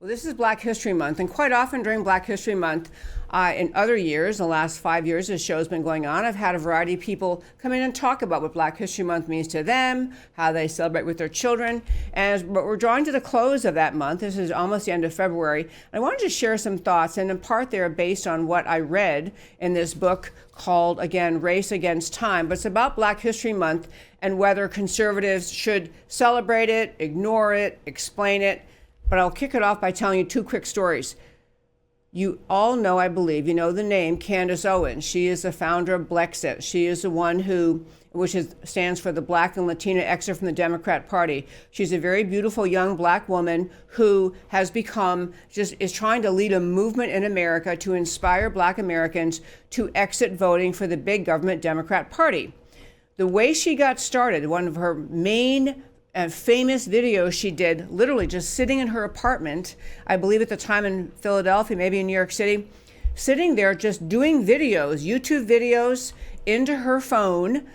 Well, this is Black History Month, and quite often during Black History Month, in other years, the last 5 years this show's been going on, I've had a variety of people come in and talk about what Black History Month means to them, how they celebrate with their children. But we're drawing to the close of that month. This is almost the end of February. I wanted to share some thoughts, and in part they're based on what I read in this book called, again, Race Against Time. But it's about Black History Month and whether conservatives should celebrate it, ignore it, explain it. But I'll kick it off by telling you two quick stories. You all know, I believe, you know the name Candace Owens. She is the founder of Blexit. She is the one stands for the Black and Latina exit from the Democrat Party. She's a very beautiful young Black woman who has is trying to lead a movement in America to inspire Black Americans to exit voting for the big government Democrat Party. The way she got started, one of her main famous videos she did, literally just sitting in her apartment, I believe at the time in Philadelphia, maybe in New York City, sitting there just doing videos, YouTube videos into her phone.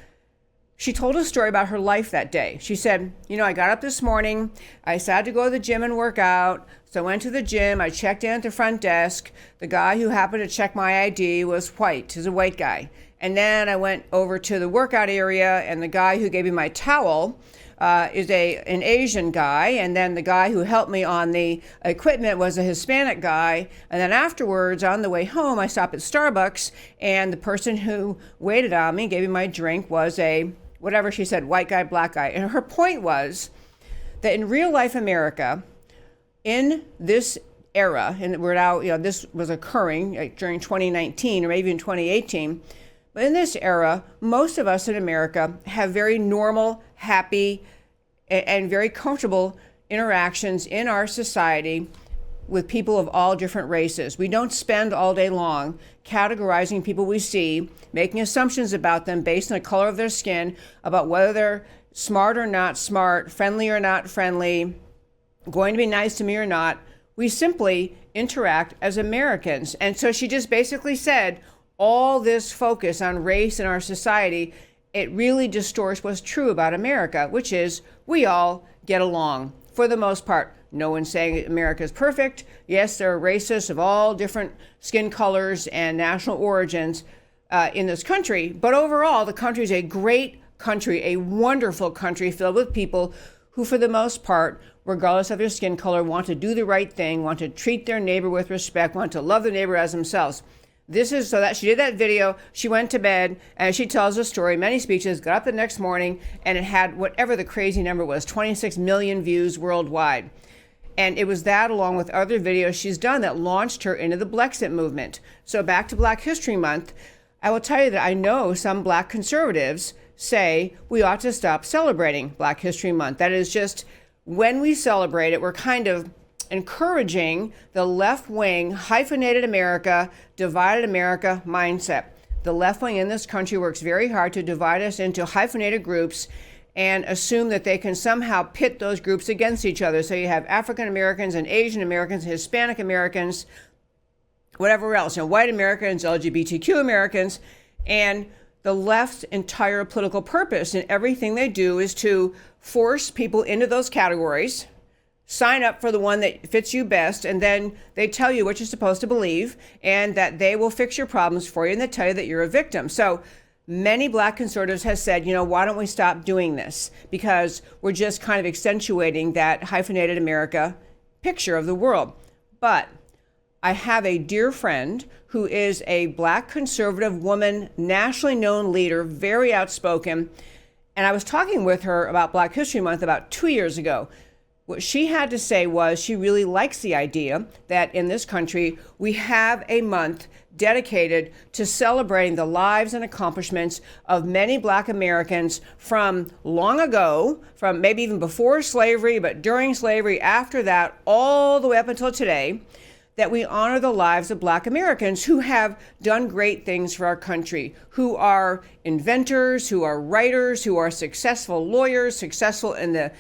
She told a story about her life that day. She said, I got up this morning, I decided to go to the gym and work out. So I went to the gym, I checked in at the front desk. The guy who happened to check my ID was white, he's a white guy. And then I went over to the workout area, and the guy who gave me my towel is an Asian guy, and then the guy who helped me on the equipment was a Hispanic guy. And then afterwards, on the way home, I stopped at Starbucks, and the person who waited on me, gave me my drink, was whatever she said, white guy, Black guy. And her point was that in real life America, in this era, and we're now, this was occurring during 2019 or maybe in 2018, but in this era, most of us in America have very normal, happy, and very comfortable interactions in our society with people of all different races. We don't spend all day long categorizing people we see, making assumptions about them based on the color of their skin, about whether they're smart or not smart, friendly or not friendly, going to be nice to me or not. We simply interact as Americans. And so she just basically said, all this focus on race in our society, it really distorts what's true about America, which is we all get along for the most part. No one's saying America is perfect. Yes, there are racists of all different skin colors and national origins in this country, but overall, the country is a great country, a wonderful country filled with people who, for the most part, regardless of their skin color, want to do the right thing, want to treat their neighbor with respect, want to love their neighbor as themselves. This is so that she did that video, she went to bed, and she tells a story, many speeches, got up the next morning, and it had whatever the crazy number was, 26 million views worldwide. And it was that, along with other videos she's done, that launched her into the Blexit movement. So back to Black History Month, I will tell you that I know some Black conservatives say we ought to stop celebrating Black History Month. That is just, when we celebrate it, we're kind of encouraging the left-wing, hyphenated America, divided America mindset. The left wing in this country works very hard to divide us into hyphenated groups and assume that they can somehow pit those groups against each other. So you have African Americans and Asian Americans, Hispanic Americans, whatever else, white Americans, LGBTQ Americans, and the left's entire political purpose and everything they do is to force people into those categories, sign up for the one that fits you best, and then they tell you what you're supposed to believe and that they will fix your problems for you, and they tell you that you're a victim. So many Black conservatives have said, why don't we stop doing this? Because we're just kind of accentuating that hyphenated America picture of the world. But I have a dear friend who is a Black conservative woman, nationally known leader, very outspoken, and I was talking with her about Black History Month about 2 years ago. What she had to say was she really likes the idea that in this country we have a month dedicated to celebrating the lives and accomplishments of many Black Americans from long ago, from maybe even before slavery, but during slavery, after that, all the way up until today, that we honor the lives of Black Americans who have done great things for our country, who are inventors, who are writers, who are successful lawyers, successful in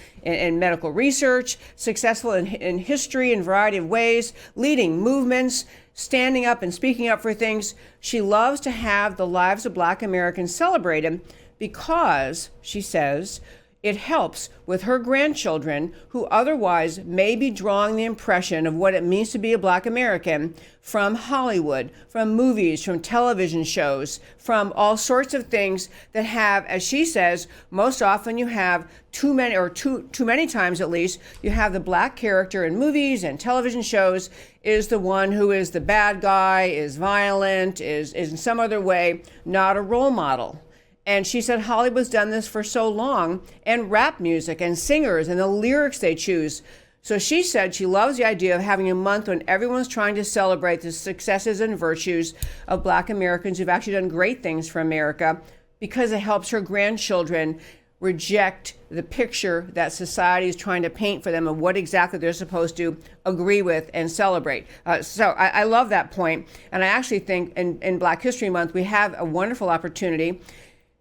medical research, successful in history in a variety of ways, leading movements, standing up and speaking up for things. She loves to have the lives of Black Americans celebrated because, she says, it helps with her grandchildren who otherwise may be drawing the impression of what it means to be a Black American from Hollywood, from movies, from television shows, from all sorts of things that have, as she says, most often you have too many times at least, you have the Black character in movies and television shows is the one who is the bad guy, is violent, is in some other way not a role model. And she said Hollywood's done this for so long, and rap music and singers and the lyrics they choose. So she said she loves the idea of having a month when everyone's trying to celebrate the successes and virtues of Black Americans who've actually done great things for America, because it helps her grandchildren reject the picture that society is trying to paint for them of what exactly they're supposed to agree with and celebrate. So I love that point. And I actually think in Black History Month, we have a wonderful opportunity.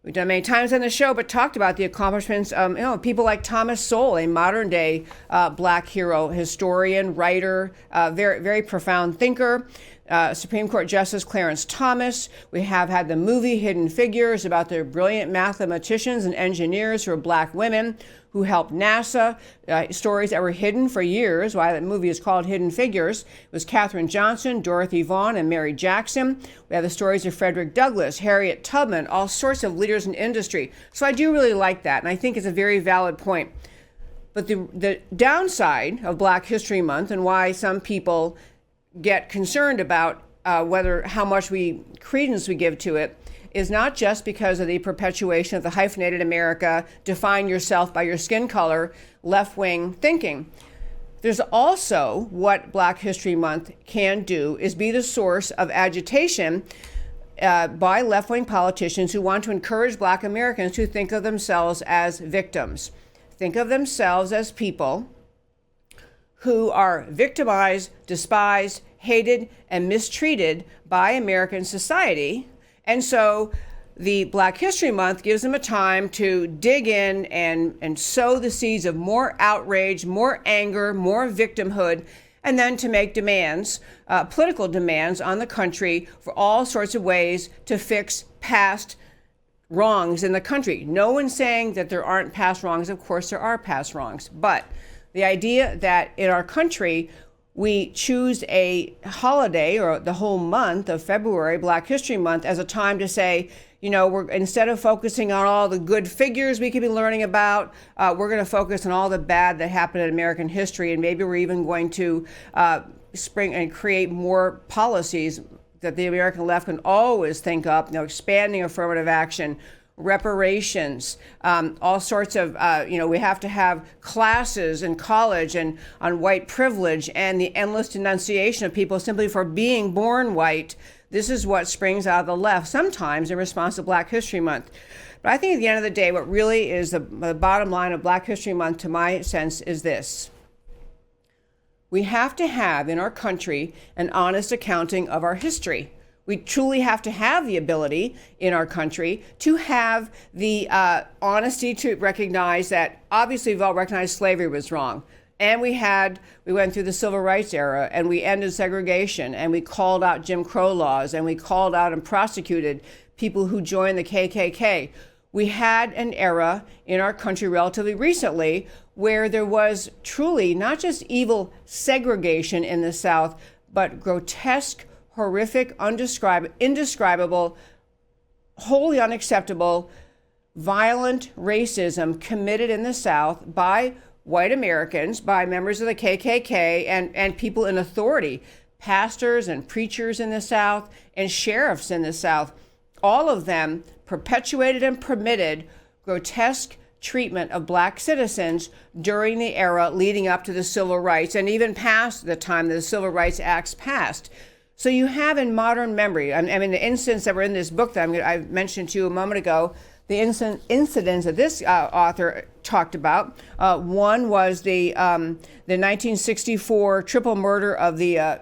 We've done many times on the show, but talked about the accomplishments of people like Thomas Sowell, a modern day Black hero, historian, writer, very, very profound thinker. Supreme Court Justice Clarence Thomas. We have had the movie Hidden Figures about the brilliant mathematicians and engineers who are Black women who helped NASA, stories that were hidden for years, why that movie is called Hidden Figures. It was Katherine Johnson, Dorothy Vaughan, and Mary Jackson. We have the stories of Frederick Douglass, Harriet Tubman, all sorts of leaders in industry. So I do really like that, and I think it's a very valid point. But the downside of Black History Month, and why some people get concerned about how much credence we give to it, is not just because of the perpetuation of the hyphenated America, define yourself by your skin color, left-wing thinking. There's also what Black History Month can do is be the source of agitation by left-wing politicians who want to encourage Black Americans to think of themselves as victims. Think of themselves as people who are victimized, despised, hated, and mistreated by American society. And so the Black History Month gives them a time to dig in and sow the seeds of more outrage, more anger, more victimhood, and then to make demands, political demands on the country for all sorts of ways to fix past wrongs in the country. No one's saying that there aren't past wrongs. Of course, there are past wrongs. But the idea that in our country, we choose a holiday or the whole month of February, Black History Month, as a time to say, we're instead of focusing on all the good figures we could be learning about, we're going to focus on all the bad that happened in American history, and maybe we're even going to spring and create more policies that the American left can always think up, expanding affirmative action, reparations, all sorts of, we have to have classes in college and on white privilege and the endless denunciation of people simply for being born white. This is what springs out of the left, sometimes in response to Black History Month. But I think at the end of the day, what really is the bottom line of Black History Month, to my sense, is this. We have to have in our country an honest accounting of our history. We truly have to have the ability in our country to have the honesty to recognize that obviously we've all recognized slavery was wrong. And we went through the civil rights era, and we ended segregation, and we called out Jim Crow laws, and we called out and prosecuted people who joined the KKK. We had an era in our country relatively recently where there was truly not just evil segregation in the South, but grotesque, horrific, indescribable, wholly unacceptable, violent racism committed in the South by white Americans, by members of the KKK and people in authority, pastors and preachers in the South and sheriffs in the South. All of them perpetuated and permitted grotesque treatment of Black citizens during the era leading up to the civil rights and even past the time that the Civil Rights Acts passed. So you have in modern memory, I mean, the incidents that were in this book that I mentioned to you a moment ago, the incidents that this author talked about. One was the 1964 triple murder of the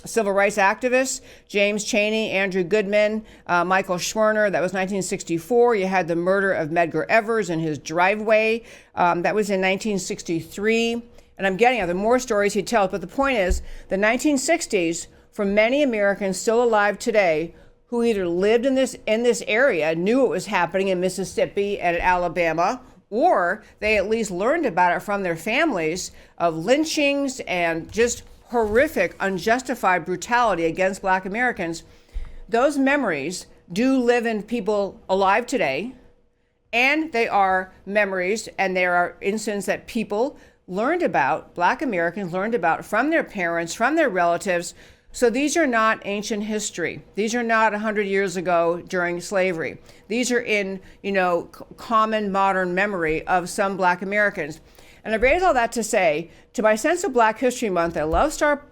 civil rights activists, James Chaney, Andrew Goodman, Michael Schwerner. That was 1964. You had the murder of Medgar Evers in his driveway. That was in 1963. And I'm getting other more stories he tells, but the point is, the 1960s, for many Americans still alive today, who either lived in this area, knew what was happening in Mississippi and Alabama, or they at least learned about it from their families of lynchings and just horrific, unjustified brutality against Black Americans. Those memories do live in people alive today, and they are memories, and there are instances that people learned about, Black Americans learned about from their parents, from their relatives. So these are not ancient history. These are not 100 years ago during slavery. These are in, common modern memory of some Black Americans. And I raise all that to say, to my sense of Black History Month, I love Star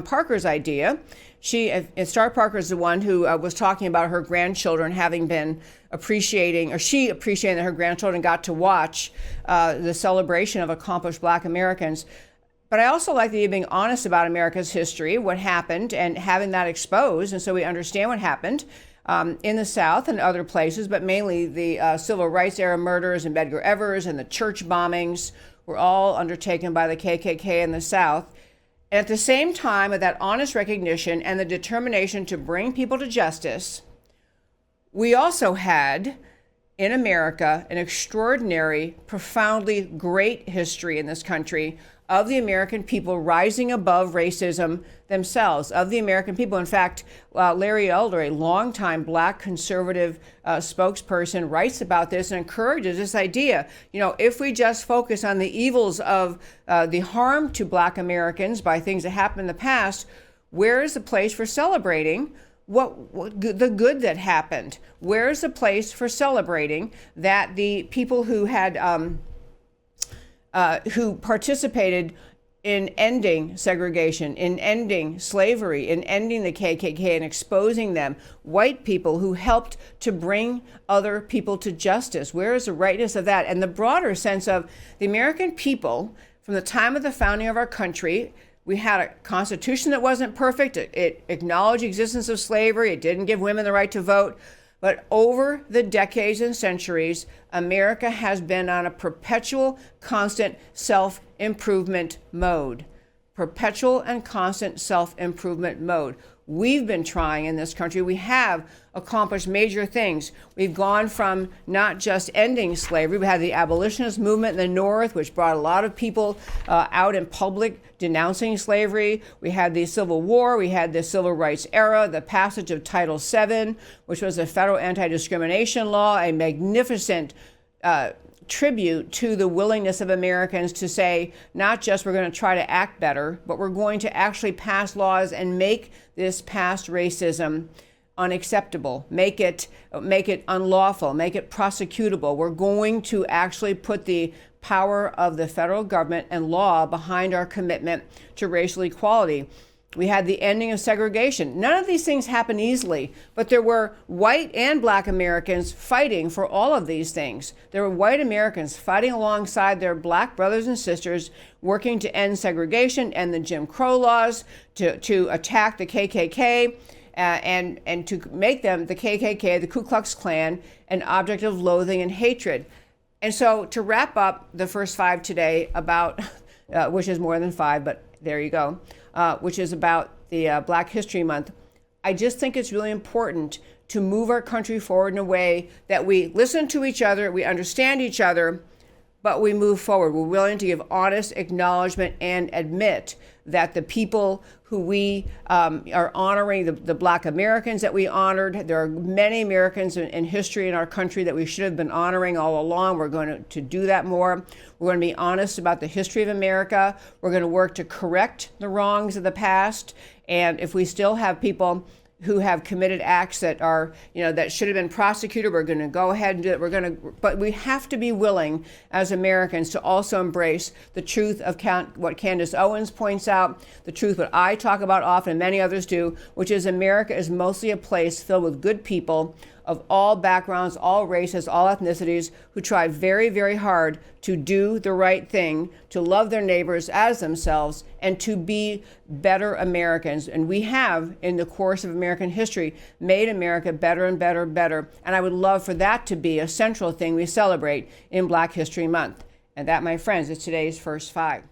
Parker's idea. Star Parker is the one who was talking about her grandchildren having been appreciating that her grandchildren got to watch the celebration of accomplished Black Americans. But I also like the idea of being honest about America's history, what happened, and having that exposed, and so we understand what happened in the South and other places, but mainly the civil rights era murders and Medgar Evers and the church bombings were all undertaken by the KKK in the South. And at the same time, with that honest recognition and the determination to bring people to justice, we also had in America an extraordinary, profoundly great history in this country of the American people rising above racism themselves, of the American people. In fact, Larry Elder, a longtime Black conservative spokesperson, writes about this and encourages this idea. If we just focus on the evils of the harm to Black Americans by things that happened in the past, where is the place for celebrating what the good that happened? Where is the place for celebrating that the people who had who participated in ending segregation, in ending slavery, in ending the KKK and exposing them, white people who helped to bring other people to justice? Where is the rightness of that? And the broader sense of the American people, from the time of the founding of our country, we had a constitution that wasn't perfect. It acknowledged the existence of slavery. It didn't give women the right to vote. But over the decades and centuries, America has been on a perpetual, constant self-improvement mode. Perpetual and constant self-improvement mode. We've been trying in this country. We have accomplished major things. We've gone from not just ending slavery. We had the abolitionist movement in the North, which brought a lot of people out in public denouncing slavery. We had the Civil War. We had the Civil Rights era, the passage of Title VII, which was a federal anti-discrimination law, a magnificent tribute to the willingness of Americans to say, not just we're going to try to act better, but we're going to actually pass laws and make this past racism unacceptable, make it unlawful, make it prosecutable. We're going to actually put the power of the federal government and law behind our commitment to racial equality. We had the ending of segregation. None of these things happened easily, but there were white and Black Americans fighting for all of these things. There were white Americans fighting alongside their Black brothers and sisters, working to end segregation and the Jim Crow laws, to attack the KKK, and to make them, the KKK, the Ku Klux Klan, an object of loathing and hatred. And so to wrap up the first five today about, which is more than five, but there you go, which is about the Black History Month, I just think it's really important to move our country forward in a way that we listen to each other, we understand each other, but we move forward. We're willing to give honest acknowledgement and admit that the people who we are honoring, the Black Americans that we honored, there are many Americans in history in our country that we should have been honoring all along. We're going to do that more. We're going to be honest about the history of America. We're going to work to correct the wrongs of the past. And if we still have people who have committed acts that are, that should have been prosecuted, we're going to go ahead and do it. But we have to be willing as Americans to also embrace the truth of what Candace Owens points out, the truth what I talk about often and many others do, which is America is mostly a place filled with good people of all backgrounds, all races, all ethnicities, who try very, very hard to do the right thing, to love their neighbors as themselves, and to be better Americans. And we have, in the course of American history, made America better and better and better. And I would love for that to be a central thing we celebrate in Black History Month. And that, my friends, is today's First Five.